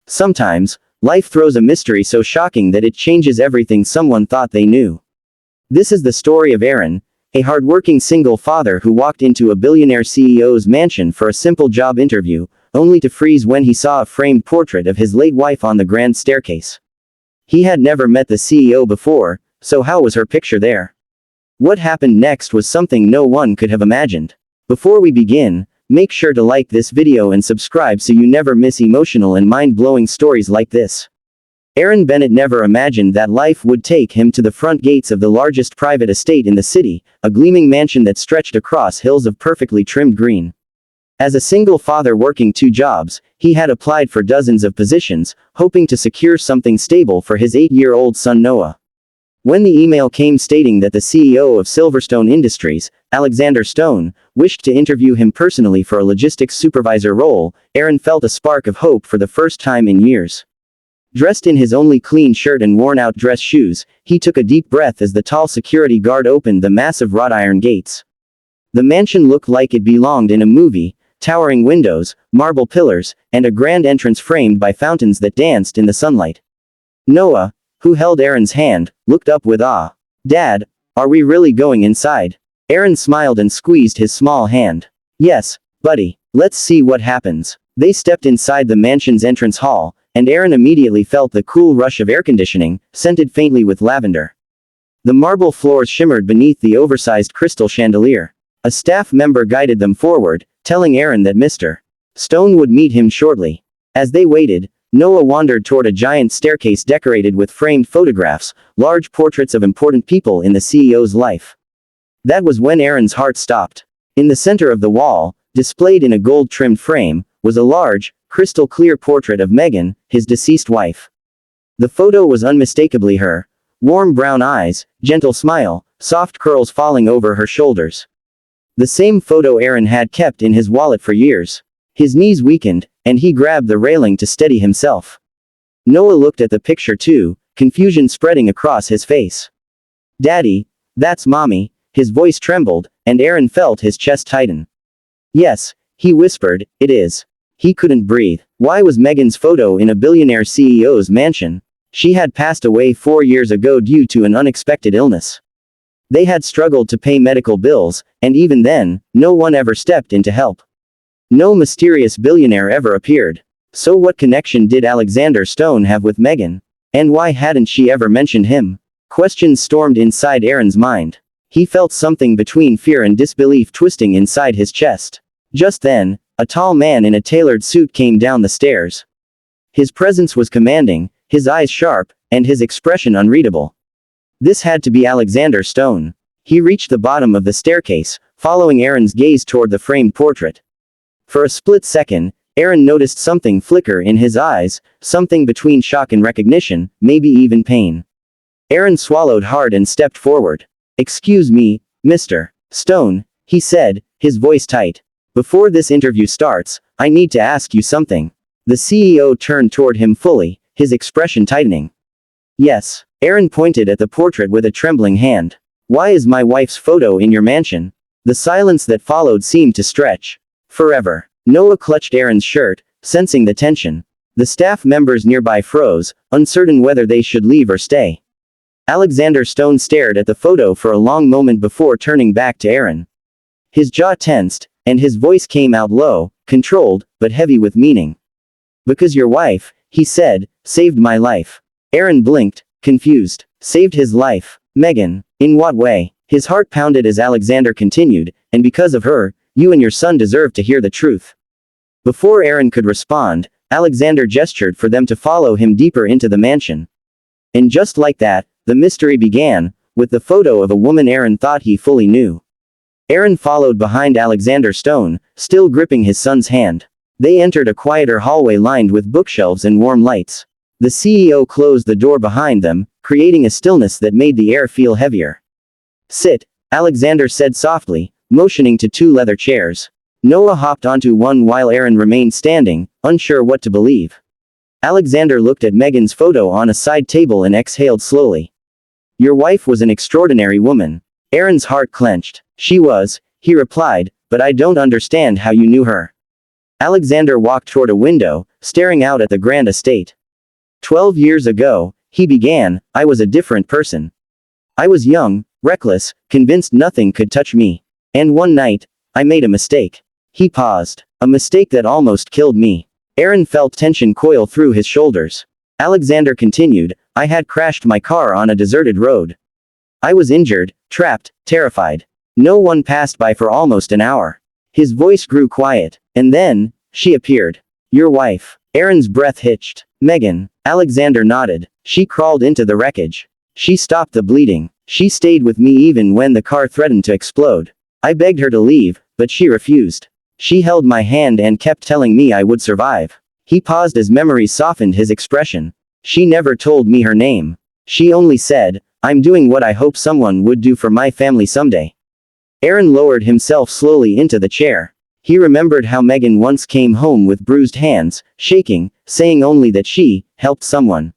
Sometimes, life throws a mystery so shocking that it changes everything someone thought they knew. This is the story of Aaron, a hardworking single father who walked into a billionaire CEO's mansion for a simple job interview, only to freeze when he saw a framed portrait of his late wife on the grand staircase. He had never met the CEO before, so how was her picture there? What happened next was something no one could have imagined. Before we begin, make sure to like this video and subscribe so you never miss emotional and mind-blowing stories like this. Aaron Bennett never imagined that life would take him to the front gates of the largest private estate in the city, a gleaming mansion that stretched across hills of perfectly trimmed green. As a single father working 2 jobs, he had applied for dozens of positions, hoping to secure something stable for his 8-year-old son Noah. When the email came stating that the CEO of Silverstone Industries, Alexander Stone, wished to interview him personally for a logistics supervisor role, Aaron felt a spark of hope for the first time in years. Dressed in his only clean shirt and worn-out dress shoes, he took a deep breath as the tall security guard opened the massive wrought iron gates. The mansion looked like it belonged in a movie, towering windows, marble pillars, and a grand entrance framed by fountains that danced in the sunlight. Noah, who held Aaron's hand, looked up with awe. "Dad, are we really going inside?" Aaron smiled and squeezed his small hand. "Yes, buddy, let's see what happens." They stepped inside the mansion's entrance hall, and Aaron immediately felt the cool rush of air conditioning, scented faintly with lavender. The marble floors shimmered beneath the oversized crystal chandelier. A staff member guided them forward, telling Aaron that Mr. Stone would meet him shortly. As they waited, Noah wandered toward a giant staircase decorated with framed photographs, large portraits of important people in the CEO's life. That was when Aaron's heart stopped. In the center of the wall, displayed in a gold-trimmed frame, was a large, crystal-clear portrait of Megan, his deceased wife. The photo was unmistakably her. Warm brown eyes, gentle smile, soft curls falling over her shoulders. The same photo Aaron had kept in his wallet for years. His knees weakened, and he grabbed the railing to steady himself. Noah looked at the picture too, confusion spreading across his face. "Daddy, that's Mommy," his voice trembled, and Aaron felt his chest tighten. "Yes," he whispered, "it is." He couldn't breathe. Why was Megan's photo in a billionaire CEO's mansion? She had passed away 4 years ago due to an unexpected illness. They had struggled to pay medical bills, and even then, no one ever stepped in to help. No mysterious billionaire ever appeared. So what connection did Alexander Stone have with Megan? And why hadn't she ever mentioned him? Questions stormed inside Aaron's mind. He felt something between fear and disbelief twisting inside his chest. Just then, a tall man in a tailored suit came down the stairs. His presence was commanding, his eyes sharp, and his expression unreadable. This had to be Alexander Stone. He reached the bottom of the staircase, following Aaron's gaze toward the framed portrait. For a split second, Aaron noticed something flicker in his eyes, something between shock and recognition, maybe even pain. Aaron swallowed hard and stepped forward. "Excuse me, Mr. Stone," he said, his voice tight. "Before this interview starts, I need to ask you something." The CEO turned toward him fully, his expression tightening. "Yes." Aaron pointed at the portrait with a trembling hand. "Why is my wife's photo in your mansion?" The silence that followed seemed to stretch forever. Noah clutched Aaron's shirt, sensing the tension. The staff members nearby froze, uncertain whether they should leave or stay. Alexander Stone stared at the photo for a long moment before turning back to Aaron. His jaw tensed, and his voice came out low, controlled, but heavy with meaning. "Because your wife," he said, "saved my life." Aaron blinked, confused. Saved his life? Megan? In what way? His heart pounded as Alexander continued, "And because of her, you and your son deserve to hear the truth." Before Aaron could respond, Alexander gestured for them to follow him deeper into the mansion. And just like that, the mystery began, with the photo of a woman Aaron thought he fully knew. Aaron followed behind Alexander Stone, still gripping his son's hand. They entered a quieter hallway lined with bookshelves and warm lights. The CEO closed the door behind them, creating a stillness that made the air feel heavier. "Sit," Alexander said softly, motioning to 2 leather chairs. Noah hopped onto one while Aaron remained standing, unsure what to believe. Alexander looked at Megan's photo on a side table and exhaled slowly. "Your wife was an extraordinary woman." Aaron's heart clenched. "She was," he replied, "but I don't understand how you knew her." Alexander walked toward a window, staring out at the grand estate. 12 years ago, he began, I was a different person. I was young, reckless, convinced nothing could touch me. And one night, I made a mistake. He paused. A mistake that almost killed me. Aaron felt tension coil through his shoulders. Alexander continued, I had crashed my car on a deserted road. I was injured, trapped, terrified. No one passed by for almost an hour. His voice grew quiet. And then, she appeared. Your wife. Aaron's breath hitched. Megan. Alexander nodded. She crawled into the wreckage. She stopped the bleeding. She stayed with me even when the car threatened to explode. I begged her to leave, but she refused. She held my hand and kept telling me I would survive. He paused as memories softened his expression. She never told me her name. She only said, I'm doing what I hope someone would do for my family someday. Aaron lowered himself slowly into the chair. He remembered how Megan once came home with bruised hands, shaking, saying only that she helped someone.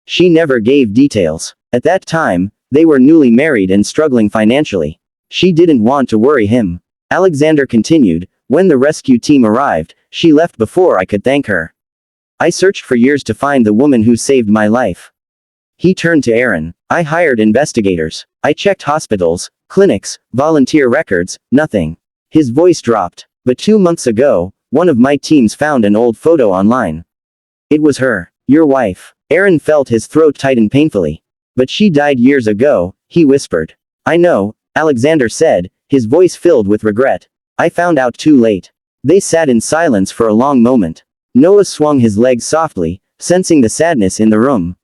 She never gave details. At that time, they were newly married and struggling financially. She didn't want to worry him. Alexander continued, when the rescue team arrived, she left before I could thank her. I searched for years to find the woman who saved my life. He turned to Aaron. I hired investigators. I checked hospitals, clinics, volunteer records, nothing. His voice dropped. But 2 months ago, one of my teams found an old photo online. It was her. Your wife. Aaron felt his throat tighten painfully. But she died years ago, he whispered. I know, Alexander said, his voice filled with regret. I found out too late. They sat in silence for a long moment. Noah swung his legs softly, sensing the sadness in the room.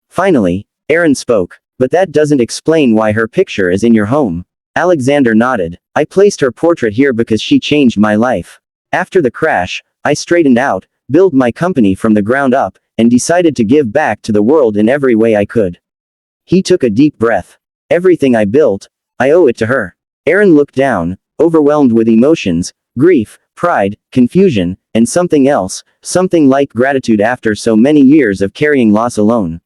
Finally, Aaron spoke. But that doesn't explain why her picture is in your home. Alexander nodded. I placed her portrait here because she changed my life. After the crash, I straightened out, built my company from the ground up, and decided to give back to the world in every way I could. He took a deep breath. Everything I built, I owe it to her. Aaron looked down, overwhelmed with emotions, grief, pride, confusion, and something else, something like gratitude after so many years of carrying loss alone.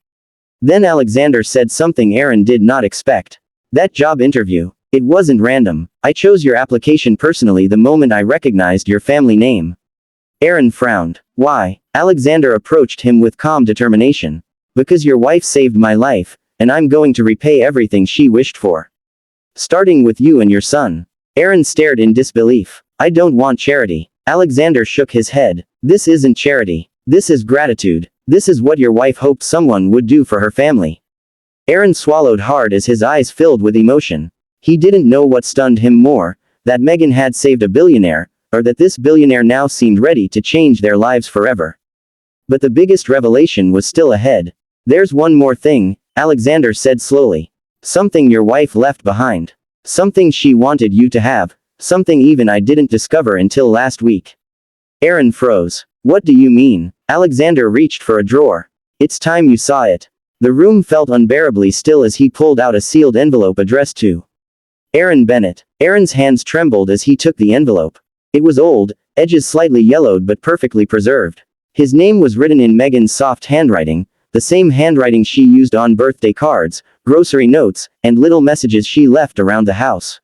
Then Alexander said something Aaron did not expect. That job interview. It wasn't random. I chose your application personally the moment I recognized your family name. Aaron frowned. Why? Alexander approached him with calm determination. Because your wife saved my life, and I'm going to repay everything she wished for. Starting with you and your son. Aaron stared in disbelief. I don't want charity. Alexander shook his head. This isn't charity. This is gratitude. This is what your wife hoped someone would do for her family. Aaron swallowed hard as his eyes filled with emotion. He didn't know what stunned him more, that Megan had saved a billionaire, or that this billionaire now seemed ready to change their lives forever. But the biggest revelation was still ahead. There's one more thing, Alexander said slowly. Something your wife left behind. Something she wanted you to have. Something even I didn't discover until last week. Aaron froze. What do you mean? Alexander reached for a drawer. It's time you saw it. The room felt unbearably still as he pulled out a sealed envelope addressed to Aaron Bennett. Aaron's hands trembled as he took the envelope. It was old, edges slightly yellowed but perfectly preserved. His name was written in Megan's soft handwriting, the same handwriting she used on birthday cards, grocery notes, and little messages she left around the house.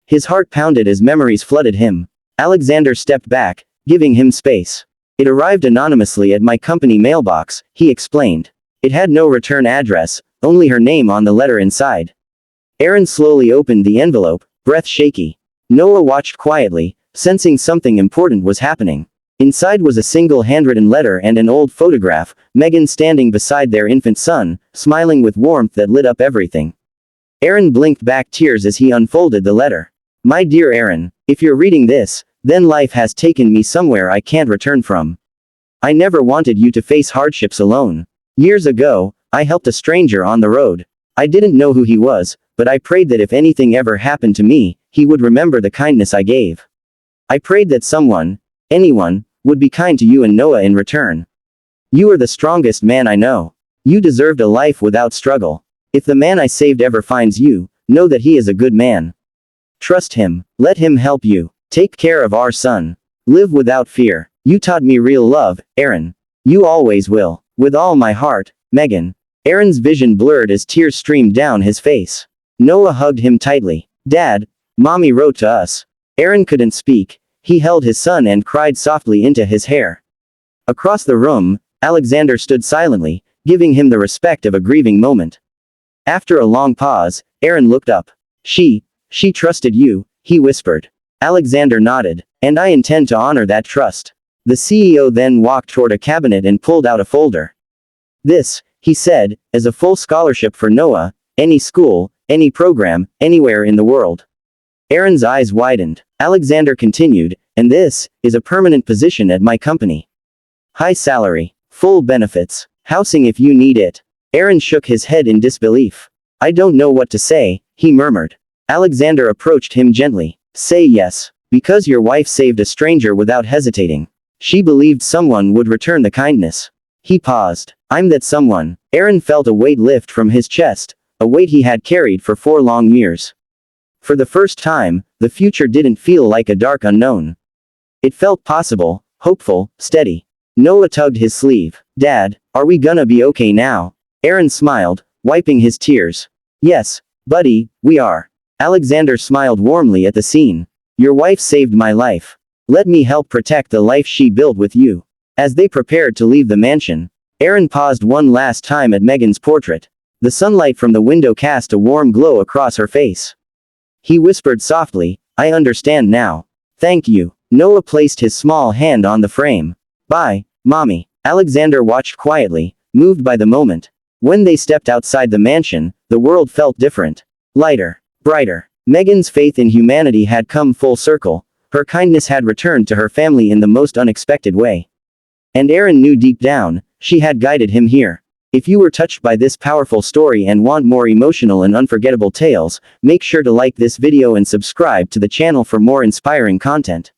His heart pounded as memories flooded him. Alexander stepped back, giving him space. It arrived anonymously at my company mailbox, he explained. It had no return address, only her name on the letter inside. Aaron slowly opened the envelope, breath shaky. Noah watched quietly, sensing something important was happening. Inside was a single handwritten letter and an old photograph, Megan standing beside their infant son, smiling with warmth that lit up everything. Aaron blinked back tears as he unfolded the letter. My dear Aaron, if you're reading this, then life has taken me somewhere I can't return from. I never wanted you to face hardships alone. Years ago, I helped a stranger on the road. I didn't know who he was, but I prayed that if anything ever happened to me, he would remember the kindness I gave. I prayed that someone, anyone, would be kind to you and Noah in return. You are the strongest man I know. You deserved a life without struggle. If the man I saved ever finds you, know that he is a good man. Trust him. Let him help you. Take care of our son. Live without fear. You taught me real love, Aaron. You always will. With all my heart, Megan. Aaron's vision blurred as tears streamed down his face. Noah hugged him tightly. Dad, Mommy wrote to us. Aaron couldn't speak. he held his son and cried softly into his hair. Across the room, Alexander stood silently, giving him the respect of a grieving moment. After a long pause, Aaron looked up. She trusted you, he whispered. Alexander nodded. And I intend to honor that trust. The CEO then walked toward a cabinet and pulled out a folder. This, he said, is a full scholarship for Noah, any school, any program, anywhere in the world. Aaron's eyes widened. Alexander continued, and this is a permanent position at my company. High salary, full benefits, housing if you need it. Aaron shook his head in disbelief. I don't know what to say, he murmured. Alexander approached him gently. Say yes, because your wife saved a stranger without hesitating. She believed someone would return the kindness. He paused. I'm that someone. Aaron felt a weight lift from his chest, a weight he had carried for 4 long years. For the first time, the future didn't feel like a dark unknown. It felt possible, hopeful, steady. Noah tugged his sleeve. Dad, are we gonna be okay now? Aaron smiled, wiping his tears. Yes, buddy, we are. Alexander smiled warmly at the scene. Your wife saved my life. Let me help protect the life she built with you. As they prepared to leave the mansion, Aaron paused one last time at Megan's portrait. The sunlight from the window cast a warm glow across her face. He whispered softly, I understand now. Thank you. Noah placed his small hand on the frame. Bye, Mommy. Alexander watched quietly, moved by the moment. When they stepped outside the mansion, the world felt different. Lighter. Brighter. Megan's faith in humanity had come full circle. Her kindness had returned to her family in the most unexpected way. And Aaron knew deep down, she had guided him here. If you were touched by this powerful story and want more emotional and unforgettable tales, make sure to like this video and subscribe to the channel for more inspiring content.